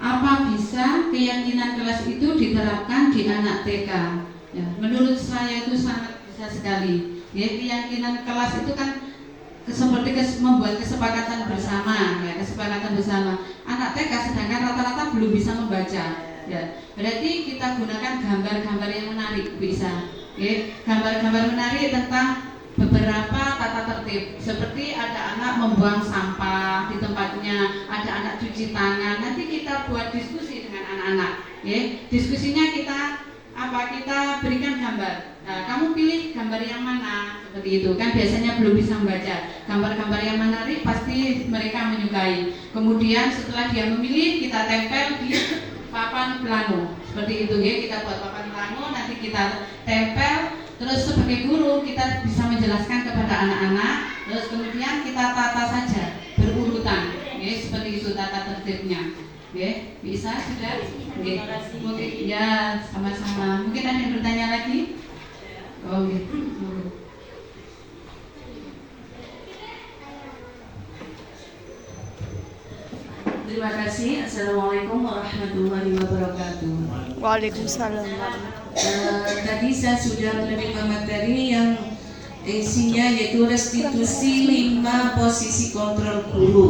Apa bisa keyakinan kelas itu diterapkan di anak TK? Ya, menurut saya itu sangat bisa sekali. Ya, keyakinan kelas itu kan seperti membuat kesepakatan bersama, ya, kesepakatan bersama. Anak TK sedangkan rata-rata belum bisa membaca. Ya, berarti kita gunakan gambar-gambar yang menarik, Bu Isa. Ya, gambar-gambar menarik tentang beberapa tata tertib, seperti ada anak membuang sampah di tempatnya, ada anak cuci tangan. Nanti kita buat diskusi dengan anak-anak, ya. Diskusinya kita berikan gambar. Nah, kamu pilih gambar yang mana, seperti itu kan. Biasanya belum bisa membaca. Gambar-gambar yang menarik pasti mereka menyukai. Kemudian setelah dia memilih, kita tempel di papan plano, seperti itu, ya. Kita buat papan plano, nanti kita tempel. Terus sebagai guru kita bisa menjelaskan kepada anak-anak, terus kemudian kita tata saja berurutan, ya, seperti itu tata tertibnya, ya. Bisa sudah? Ya. Mungkin ya, sama-sama. Mungkin ada yang bertanya lagi? Oh, gitu. Terima kasih. Assalamualaikum warahmatullahi wabarakatuh. Waalaikumsalam. Tadi saya sudah menerima materi yang isinya yaitu restitusi 5 posisi kontrol guru.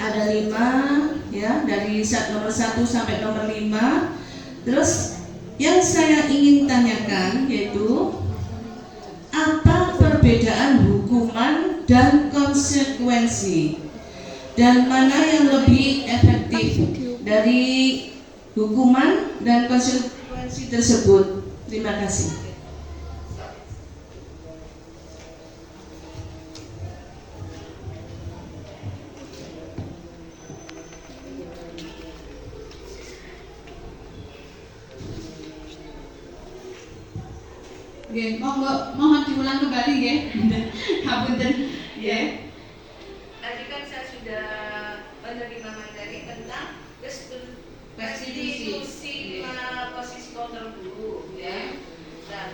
Ada 5 ya, dari nomor 1 sampai nomor 5. Terus yang saya ingin tanyakan yaitu apa perbedaan hukuman dan konsekuensi, dan mana yang lebih efektif dari hukuman dan konsekuensi tersebut. Terima kasih. Nggih, mohon diulang kembali nggih. Hapunten. Nggih. Tadi kan saya sudah menerima materi tentang restitusi posisi terburuk ya. Dan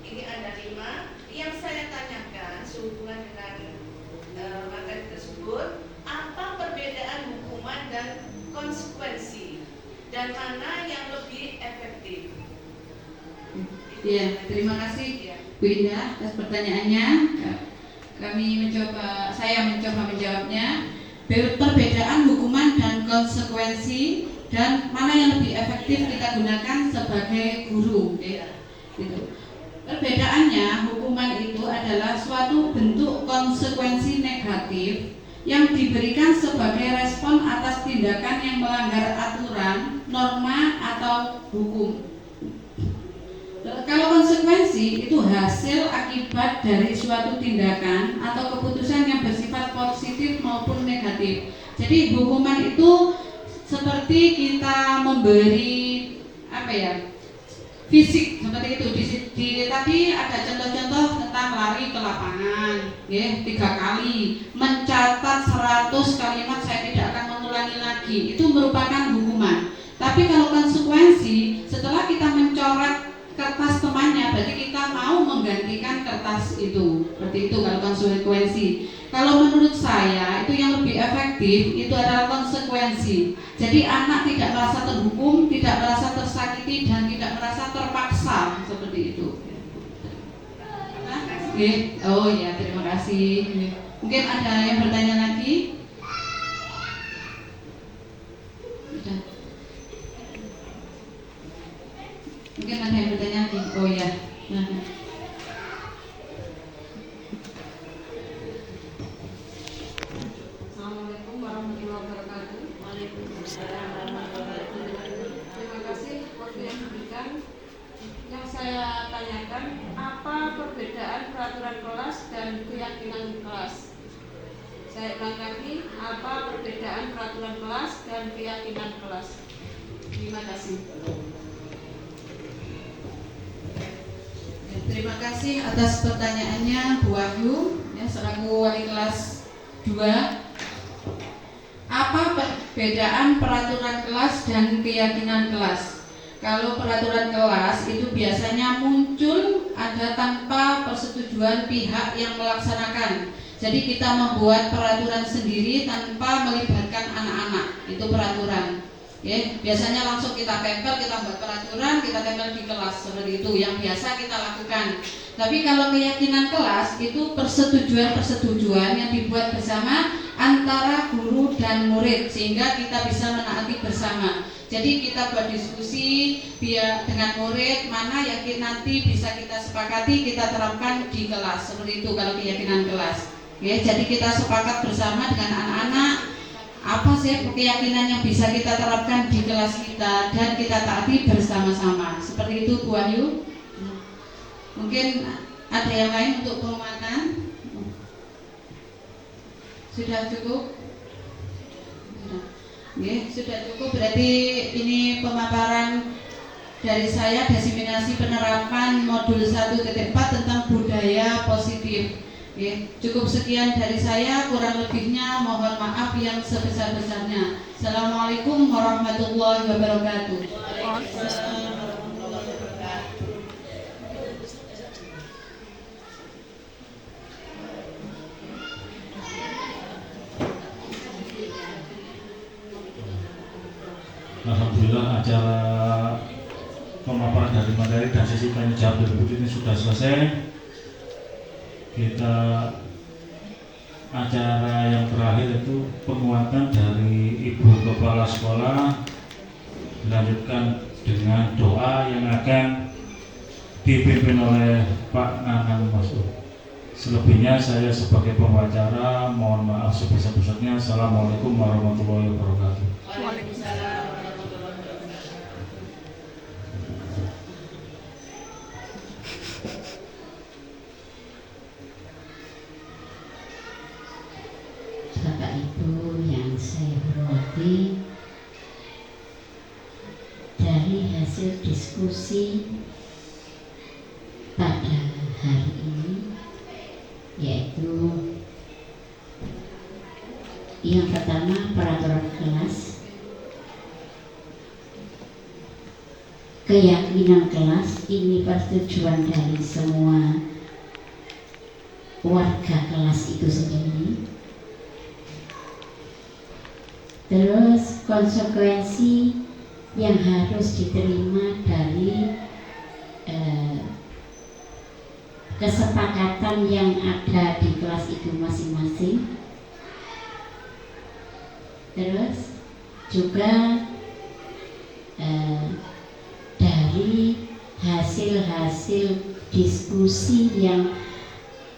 ini ada 5 yang saya tanyakan sehubungan dengan materi tersebut, apa perbedaan hukuman dan konsekuensi dan mana yang lebih efektif? Ya, terima kasih Bu Indah atas pertanyaannya. Saya mencoba menjawabnya. Perbedaan hukuman dan konsekuensi dan mana yang lebih efektif kita gunakan sebagai guru. Gitu. Perbedaannya, hukuman itu adalah suatu bentuk konsekuensi negatif yang diberikan sebagai respon atas tindakan yang melanggar aturan, norma, atau hukum. Kalau konsekuensi itu hasil akibat dari suatu tindakan atau keputusan yang bersifat positif maupun negatif. Jadi hukuman itu seperti kita memberi fisik seperti itu. Tadi ada contoh-contoh tentang lari ke lapangan, ya, 3 kali, mencatat 100 kalimat saya tidak akan mengulangi lagi. Itu merupakan hukuman. Tapi kalau konsekuensi, setelah kita mencoret kertas temannya, berarti kita mau menggantikan kertas itu. Seperti itu kalau konsekuensi. Kalau menurut saya itu yang lebih efektif itu adalah konsekuensi. Jadi anak tidak merasa terhukum, tidak merasa tersakiti, dan tidak merasa terpaksa seperti itu. Oh ya, terima kasih. Mungkin ada yang bertanya lagi? Mungkin ada yang bertanya lagi. Oh ya. Assalamualaikum warahmatullahi wabarakatuh. Waalaikumsalam warahmatullahi wabarakatuh. Terima kasih waktu yang diberikan. Yang saya tanyakan, apa perbedaan peraturan kelas dan keyakinan kelas? Saya ulang lagi, apa perbedaan peraturan kelas dan keyakinan kelas? Terima kasih. Terima kasih atas pertanyaannya Bu Wahyu, ya, selaku wali kelas 2. Apa perbedaan peraturan kelas dan keyakinan kelas? Kalau peraturan kelas itu biasanya muncul ada tanpa persetujuan pihak yang melaksanakan. Jadi kita membuat peraturan sendiri tanpa melibatkan anak-anak. Itu peraturan. Ya, biasanya langsung kita tempel, kita buat peraturan, kita tempel di kelas seperti itu yang biasa kita lakukan. Tapi kalau keyakinan kelas itu persetujuan yang dibuat bersama antara guru dan murid sehingga kita bisa menaati bersama. Jadi kita buat diskusi biar dengan murid mana yang nanti bisa kita sepakati kita terapkan di kelas seperti itu kalau keyakinan kelas. Ya, jadi kita sepakat bersama dengan anak-anak apa sih keyakinan yang bisa kita terapkan di kelas kita dan kita taati bersama-sama. Seperti itu Bu Wahyu. Mungkin ada yang lain untuk penguatan? Sudah cukup? Sudah cukup. Berarti ini pemaparan dari saya, diseminasi penerapan modul 1.4 tentang budaya positif. Cukup sekian dari saya, kurang lebihnya mohon maaf yang sebesar-besarnya. Assalamualaikum warahmatullahi wabarakatuh. Alhamdulillah acara pemaparan dari materi dan sesi tanya jawab berikut ini sudah selesai. Kita acara yang terakhir itu penguatan dari Ibu Kepala Sekolah, dilanjutkan dengan doa yang akan dipimpin oleh Pak Nanang Masud. Selebihnya saya sebagai pembicara mohon maaf sebesar-besarnya. Assalamualaikum warahmatullahi wabarakatuh. Waalaikumsalam warahmatullahi wabarakatuh. Bapak Ibu yang saya hormati, dari hasil diskusi pada hari ini, yaitu yang pertama peraturan kelas, keyakinan kelas, ini persetujuan dari semua warga kelas itu sendiri. Terus konsekuensi yang harus diterima dari kesepakatan yang ada di kelas itu masing-masing. Terus juga dari hasil-hasil diskusi yang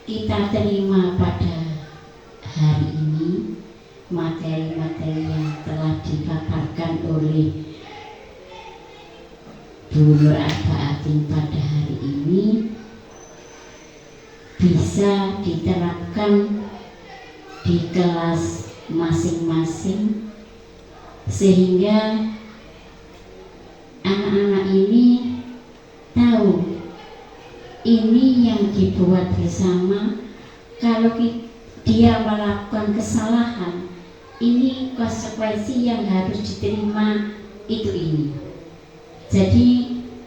kita terima pada hari ini, materi-materi yang telah dipaparkan oleh Bu Nur Arbaatin pada hari ini bisa diterapkan di kelas masing-masing, sehingga anak-anak ini tahu ini yang dibuat bersama. Kalau dia melakukan kesalahan, ini konsekuensi yang harus diterima itu ini. Jadi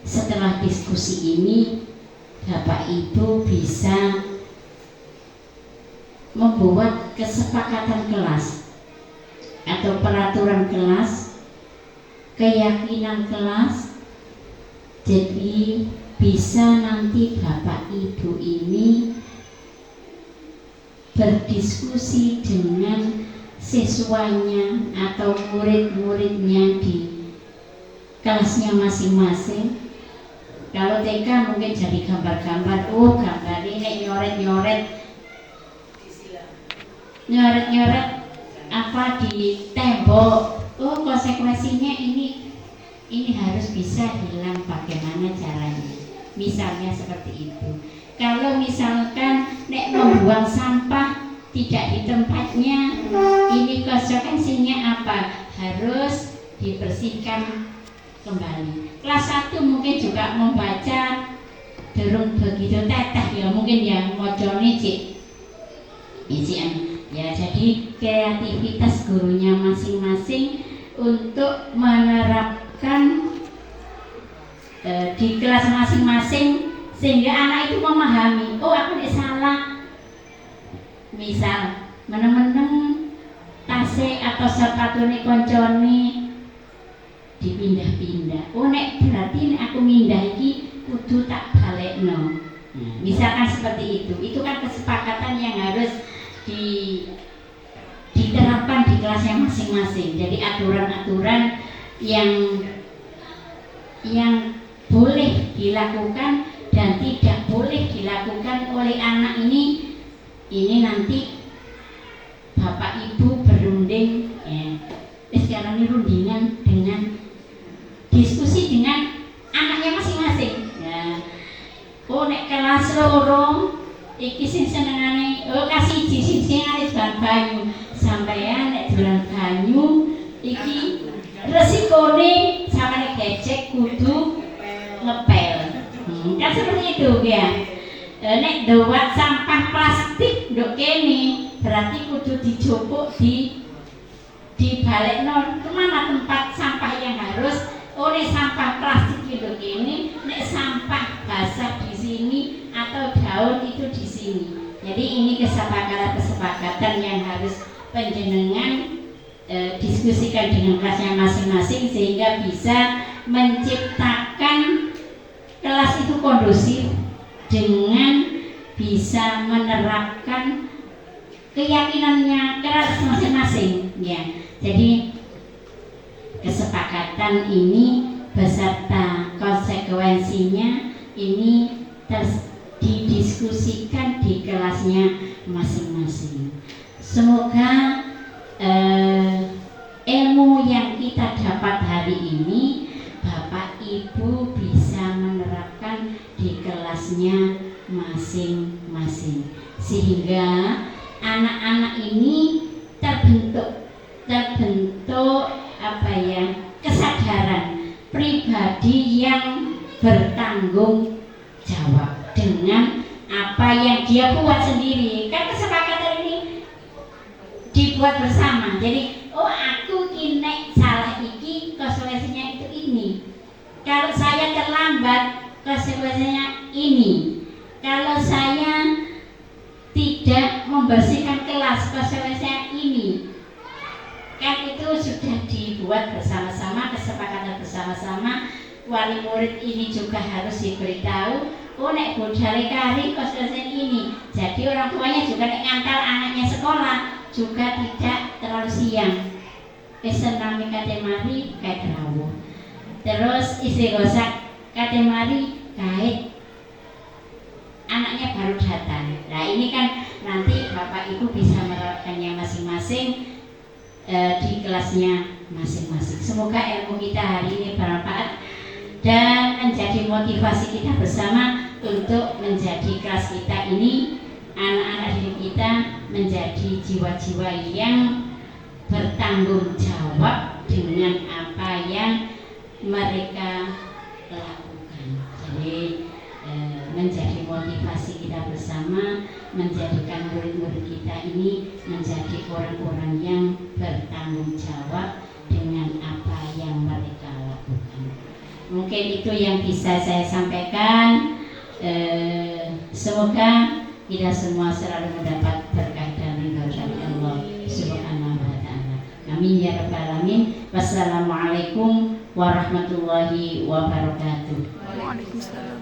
setelah diskusi ini, Bapak Ibu bisa membuat kesepakatan kelas atau peraturan kelas, keyakinan kelas. Jadi bisa nanti Bapak Ibu ini berdiskusi dengan siswanya atau murid-muridnya di kelasnya masing-masing. Kalau TK mungkin jadi gambar-gambar, gambar ini nyoret apa di tembok. Konsekuensinya ini harus bisa hilang, bagaimana caranya, misalnya seperti itu. Kalau misalkan membuang sampah tidak di tempatnya, ini konsekuensinya apa? Harus dibersihkan kembali. Kelas 1 mungkin juga membaca derung begitu teteh ya, mungkin yang mojone ya. Jadi kreativitas gurunya masing-masing untuk menerapkan di kelas masing-masing, sehingga anak itu memahami, aku tidak salah. Misal meneng-meneng tasik atau sepatune koncone dipindah-pindah. Berarti aku mindah iki kudu tak balekno. Misalkan seperti itu. Itu kan kesepakatan yang harus diterapkan di kelasnya masing-masing. Jadi aturan-aturan yang boleh dilakukan dan tidak boleh dilakukan oleh anak ini nanti Bapak Ibu berunding sekarang ini rundingan dengan diskusi dengan anaknya masing-masing ya. Nek kelas loro iki sing senengane kasih sing senengane banyu sampeyan nek dolan banyu iki resikone sampeyan gecek kudu ngepel. Kan seperti itu ya. Nek dowat sampah plastik nduk kene berarti kudu dijupuk di balekno kemana tempat sampah yang harus. Nek sampah plastik itu ini, nek sampah basah di sini atau daun itu di sini. Jadi ini kesepakatan yang harus penjenengan diskusikan dengan kelasnya masing-masing, sehingga bisa menciptakan kelas itu kondusif dengan bisa menerapkan keyakinannya kelas masing-masing ya. Jadi kesepakatan ini beserta konsekuensinya ini didiskusikan di kelasnya masing-masing. Semoga ilmu yang kita dapat hari ini Bapak Ibu bisa menerapkan di kelasnya masing-masing, sehingga anak-anak ini terbentuk apa ya, kesadaran pribadi yang bertanggung jawab dengan apa yang dia buat sendiri. Kan kesepakatan ini dibuat bersama. Jadi oh aku kini salah iki, konsekuensinya itu ini. Kalau saya terlambat, konsekuensinya ini. Kalau saya tidak membersihkan kelas, konsekuensinya ini. Kan itu sudah dibuat bersama-sama, kesepakatan bersama-sama. Wali murid ini juga harus diberitahu, oh nek budale kari konsekuensinya ini. Jadi orang tuanya juga nek ngantar anaknya sekolah juga tidak terlalu siang. Senang kate mari kayak rawuh. Terus istri gosak kate mari kait anaknya baru datang. Nah ini kan nanti bapak ibu bisa menerapkannya masing-masing di kelasnya masing-masing. Semoga ilmu kita hari ini bermanfaat dan menjadi motivasi kita bersama untuk menjadi kelas kita ini, anak-anak didik kita menjadi jiwa-jiwa yang bertanggung jawab dengan apa yang mereka lakukan. Jadi menjadi motivasi kita bersama, menjadikan murid-murid kita ini menjadi orang-orang yang bertanggung jawab dengan apa yang mereka lakukan. Mungkin itu yang bisa saya sampaikan. Semoga kita semua selalu mendapat berkah dan ridha dari Allah Subhanahu wa taala. Amin ya rabbal alamin. Wassalamualaikum warahmatullahi wabarakatuh. Waalaikumsalam.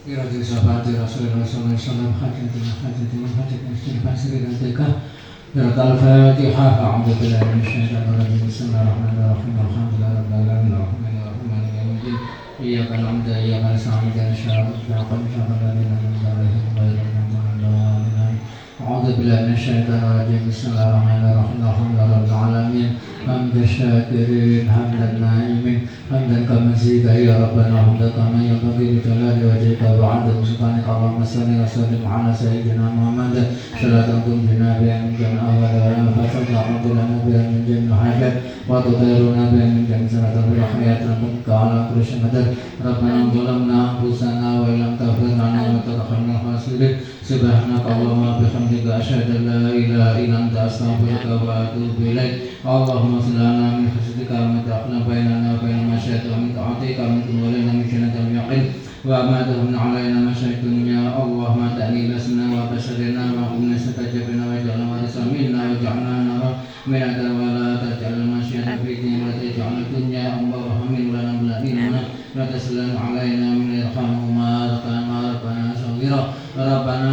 Ya Rabbi sahabat Rasulullah sallallahu alaihi wasallam hajatuna istighfar dan sedekah. Ya Al-Fatihah. A'udzu billahi minasyaitonir rajim. Bismillahirrahmanirrahim. Alhamdulillahirabbil alamin. Arrahmanirrahim. Maliki yaumiddin. Iyyaka na'budu wa iyyaka nasta'in. Ihdinas siratal mustaqim. أعوذ بالله من الشيطان الرجيم بسم الله الرحمن الرحيم الحمد لله رب العالمين حمد الشاكرين حمد النائمين حمدا كمزيد يا ربنا حمدا كما ينبغي لجلال وجهك وعظيم سلطانك اللهم صل وسلم على سيدنا محمد صلاة تنجينا بها من جميع الأهوال والآفات لنا بها من جميع الحاجات وتطهرنا بها من جميع سنة الحياة نتوكل على كل شيء قدير ربنا ظلمنا أنفسنا وإن لم تغفر لنا وترحمنا خاسرين سبحانك اللهم وبحمدك أشهد أن لا إله إلا أنت أستغفرك وأتوب إليك اللهم صل لنا من خشيتك وما تحول بيننا وبين ما شئت ومن طاعتك ومن تولنا من جنة اليقين وما تهون علينا مشاكل الدنيا اللهم تأني لسنا وبشرنا وقمنا استجبنا واجعلنا وارثا منا واجعلنا نرى من الدار ولا تجعل المشيئة في دين ولا تجعل الدنيا أكبر همنا ولا مبلغنا لا تسلم علينا من الرحم ما ربنا صغيرا ربنا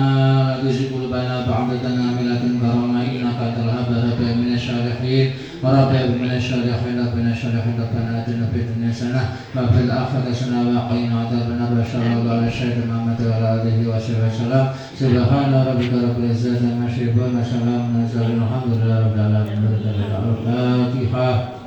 لا تزغ قلوبنا بعد إذ هديتنا من لدنك رحمة إنك أنت الوهاب ربنا من الصالحين وربنا من الصالحين ربنا الصالحين ربنا آتنا في الدنيا حسنة وفي الآخرة حسنة وقنا عذاب النار وصلى الله على سيدنا محمد وعلى آله وصحبه وسلم سبحان ربك رب العزة عما يصفون وسلام على المرسلين والحمد لله رب العالمين. الفاتحة.